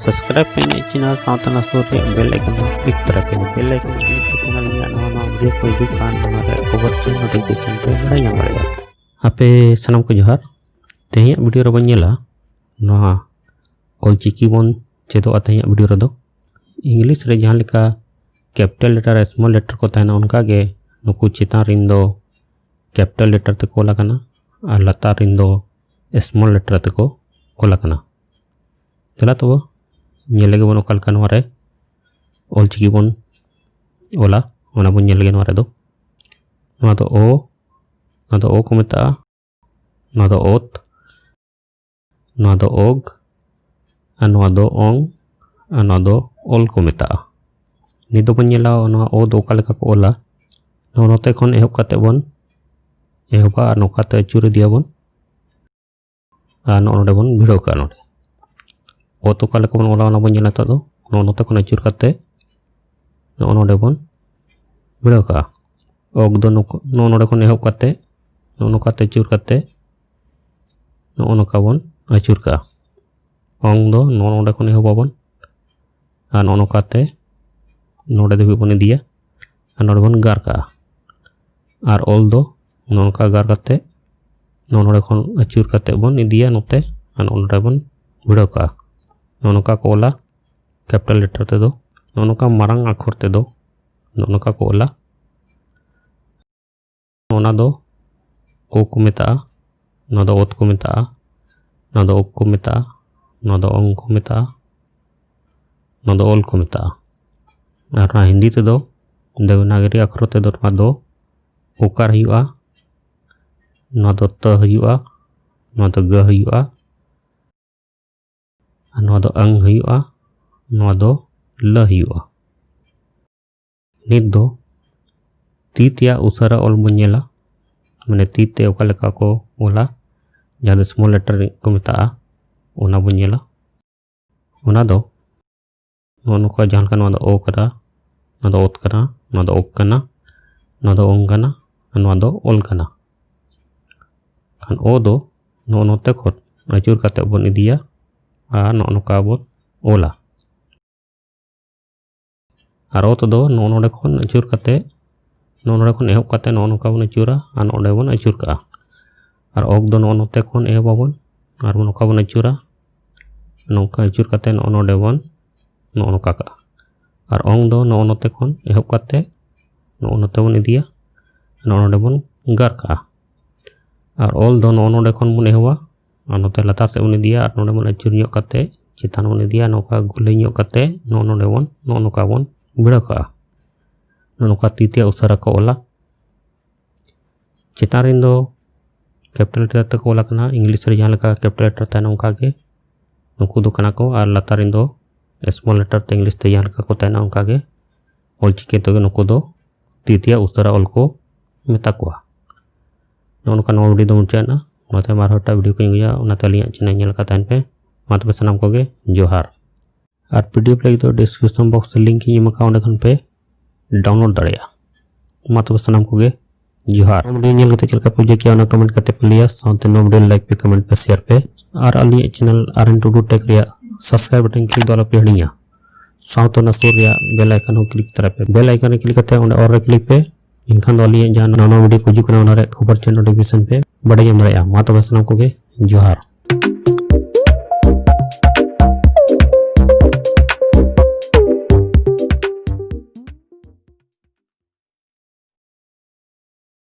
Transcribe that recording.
Subscribe पे channel साथ सूर बेल आइकन क्लिक तरह पे बेल आइकन क्लिक करके चैनल नवा वीडियो को हिजुकान खबर नोटिफिकेशन पे बड़ा नाम दाड़ा आपे सनम को जोहार तेहिया वीडियो रे बन नेला नवा ऑल चिकी बन चेदो तेहिया वीडियो रे दो इंग्लिश रे जहां लेका कैपिटल लेटर स्मॉल लेटर को तहना उनका गे नुकु चितान रिन दो कैपिटल लेटर ते कोला कना और लतार रिन दो स्मॉल लेटर ते को कोला कना चला तो नेलेगे बन ओकाल का नवारे ऑल चिकी बन ओला ओना बन नेलेगे नवारे दो नवा दो ओ को मेता नवा दो ओत नवा दो ओग और नवा दो ओंग और नवा दो ओल को मेता नि दो बन नेला नवा ओ दो ओका लेका को ओला नोते खन एहब काते बन एहबा और नोकाते अचुर दिया बन और नोडे बन भिड़ो का नोडे ओ तो काले बन ओला बन नेला तो नोते खन अचुर काते नोडे बन भिड़ो का ओग दो नोडे खन एहब काते नोकाते अचुर काते नोका बन अचुर का ओंग दो नोडे खन एहब बन और नोकाते नोडे देबी बन दिया और नोडे बन गार का और ओल दो नोका गार काते नोडे खन अचुर काते बन दिया नोते और नोडे बन भिड़ो का नोका को ओला कैपिटल लेटर ते दो नोका मारंग अक्षर ते दो नोका को ओला नोना दो ओ को मेता नो दो ओत को मेता नो दो ओक को मेता नो दो ओंग को मेता नो दो ओल को मेता और हिंदी ते दो देवनागरी अक्षर ते दो ओकार हुआ नो दो त हुआ नो दो ग हुआ नो दो अंग हुआ नो दो ल हुआ नित दो तीतिया उसरा ओल बन नेला माने तीते ओका लेका को ओला जहां दो स्मॉल लेटर को मेता ओना बन नेला ओना दो नोका जहां का नो दो ओ कदा नो दो ओत कना नो दो ओक कना नो दो ओंग कना नो दो ओल कना खान ओ दो नोते खन अचुर काते बन इदिया और नोका बन ओला और ओत दो नोडे खन अचुर काते नोडे खन एहब काते नोका बन अचुरा और नोडे बन अचुर का और ओग दो नोते खन एहब बन और नोका बन अचुरा नोका अचुर काते नोडे बन नोका का और ओंग दो नोते खन एहब काते नोते बन इदिया नोडे बन गार का और ओल दो नोडे खन बन एहबा और नोते लतार से बन इदिया और नोडे बन अचुर ᱧᱚᱜ काते चितान बन इदिया नोका गुले ᱧᱚᱜ काते नोडे बन नोका बन भिड़ो का नोका तीते उसरा को ओला चितान रिन दो कैपिटल लेटर ते को ओला कना इंग्लिश रे जहां लेका कैपिटल लेटर ता नोका गे नुकु दो कना को और लतार रिन दो स्मॉल लेटर ते इंग्लिश ते जहां लेका को ता नोका गे ऑल चिकी तो नुकु दो तीतिया उसरा ओल को मेता को नोका नो वीडियो दो मुचाना माते मारहटा वीडियो को इंगया उनाते लिया चैनल नेल का तान पे माते सनाम को गे जोहार और पीडीएफ लगी तो डिस्क्रिप्शन बॉक्स लिंक इन मका ओंडे खन पे डाउनलोड दाड़िया माते सनाम को गे जोहार वीडियो नेल कते चलका पूजा किया ना कमेंट करते प्लीज साथ नो वीडियो लाइक पे कमेंट पे शेयर पे और अली चैनल RNTudu टेक रिया सब्सक्राइब बटन क्लिक दो पे हड़िया साथ ना सूर रिया बेल आइकन हो क्लिक तरह पे बेल आइकन क्लिक करते ओंडे और क्लिक पे इनखान दो अली जहां नवा वीडियो को जुकना खबर नोटिफिकेशन पे बड़े जम दाड़िया माते सनाम को गे जोहार।